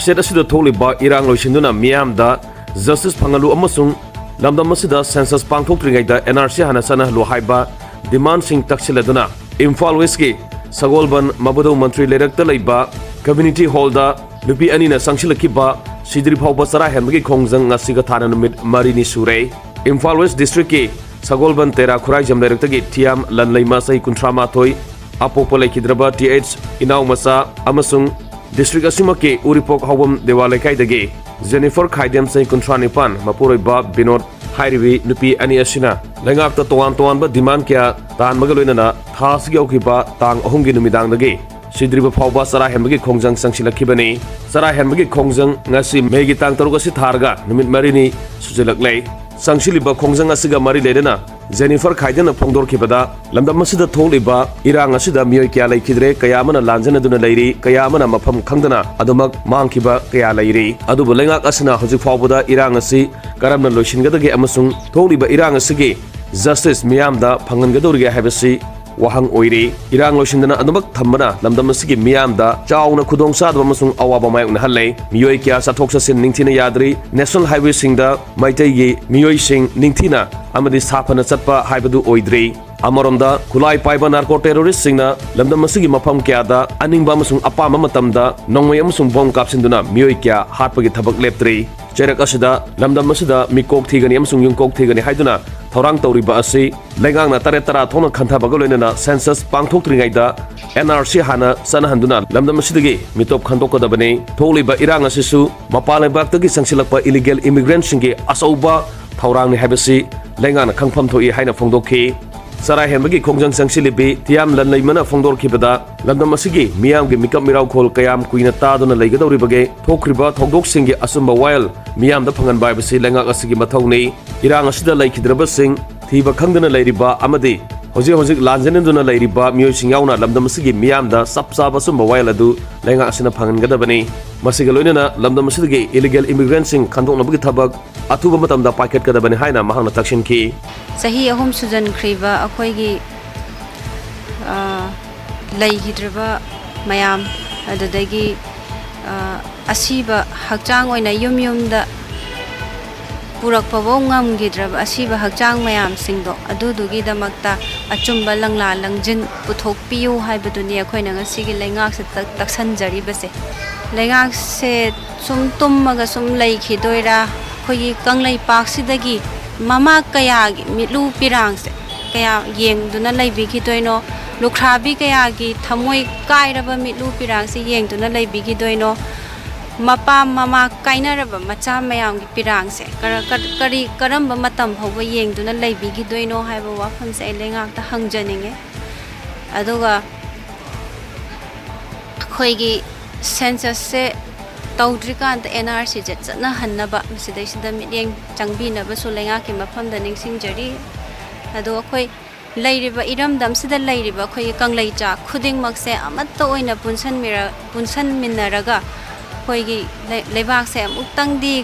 state asida tholiba irang loisinduna Meeyamda justice phangalu amasung lamdam asida census pangthoktrigaida NRC hana sana lu haiba demand sing taksiladuna Imphal West ki Sagolban Mabudau Mantri Lerakta Laiba Community Hall da Lupi Anina Sangsilakiba Sidri Phauba Sara Henbagi Khongjang ngasiga thana numit marini sure Imphal West District ki Sagolban Tera Khurai Jam Lerakta ki Thiam Lanlaima Sai Kuntrama Thoi Apopo Leikhigadouribra TH Inau Masa amasung District asima ki Uripok Hawam Dewalaikai dagi Jennifer Khaidem Sai Kuntranipan Mapuroiba Binod Hairiwi Nupi Ani Asina Lengapta Toan ba demand kya tan magaloinana thasgi okiba tang ahumgi numidang dagi Sidriba Phauba Sara Henbagi Khongjang Sangsilakibani Sara Henbagi Khongjang ngasi megi tang tarugasi tharga numit marini sujilaklei Sangsiliba Khongjang asiga mari ledena Jennifer Khaidena Phongdor kibada lamdam masida tholiba irang asida miyoi kya laikhidre kayamana lanjana duna leiri kayamana mafam khangdana adumak mangkiba kaya leiri adubu lengak asina hojik phaubuda irang asi karamna loishingadagi amasung tholiba irang asigi justice Meeyamda phangangadorige habasi wahang oiri irang loishindana adumak thambana lamdam asigi Meeyamda chauna khudong sadba amasung awaba mayokna hallei miyoi kya sathok sasin ningthina yadri national highway singda maitai gi miyoi sing ningthina amadi saphana chatpa haibadu oidri amaronda khulai paiba narco terrorist singna lamdam asigi mafam kyada aningba amasung apama matamda nongmai amasung bom kapsinduna miyoi kya hatpagi thabak leptri cherak asida lamdam asida mikok thigani amasung yungkok thigani haiduna thorang tawriba asi lengangna tare tara thona khanthabaga loinana census pangthoktrigaida NRC hana sanahanduna lamdam asidagi mitop khandokadabani tholiba irang asisu mapalaibaktagi sangsilakpa illegal immigrant singi asauba thorangni habasi lengana khangpham thoi haina phongdokhi Sara Henbagi Khongjang Sangsilibi Thiam Lanlaimana Phongdor kibada lamdam asigi Meeyam gi Meekap Meeraokhol kayam kuina Taduna Leikhigadouribra thokriba thongdok singi asumba while Meeyam da phangan bai basi lengak asigi mathawni irang asida Leikhigadouribra sing thiba khangdana leiriba amadi hojik lanjanenduna leiriba miyoi sing yauna lamdam asigi Meeyam da sapsa basumba while adu lengak asina phangan gadabani masiga loinana lamdam asidagi illegal immigrant sing khandoknabagi thabak atuba matamda paket kadabani haina mahangna taksin ki Sahi ahum sujan kriba akoigi Leikhigadouribra mayam adadagi asiba hakchang oina yumda purakpabo ngamgidraba asiba hakchang mayam singdo adudugi damakta achumba langla langjin puthokpiyu haibaduni akoina ngasigi lengak se taksanjaribase lengak se sum tummaga sum Leikhigadoura khogi kanglai paksidagi mama kaya mitlu pirangse kaya yengduna leibighidoino lukhrabi kaya gi thamoi kairaba mitlu pirangse yengduna leibighidoino mapa mama kainaraba macha mayam gi pirangse kari karamba matam phawba yengduna leibighidoino haiba wafamse lengak ta hangjaninge aduga khoigi census se Taudrikan NRC jatna hannaba misidai sida midyeng changbinaba sulengak ki mafamda ningsingjari ado akhoi leiriba iramdam sida leiriba akhoi kanglaicha khudingmakse amatta oina punsan minaraga khoigi leibak se amuktangdi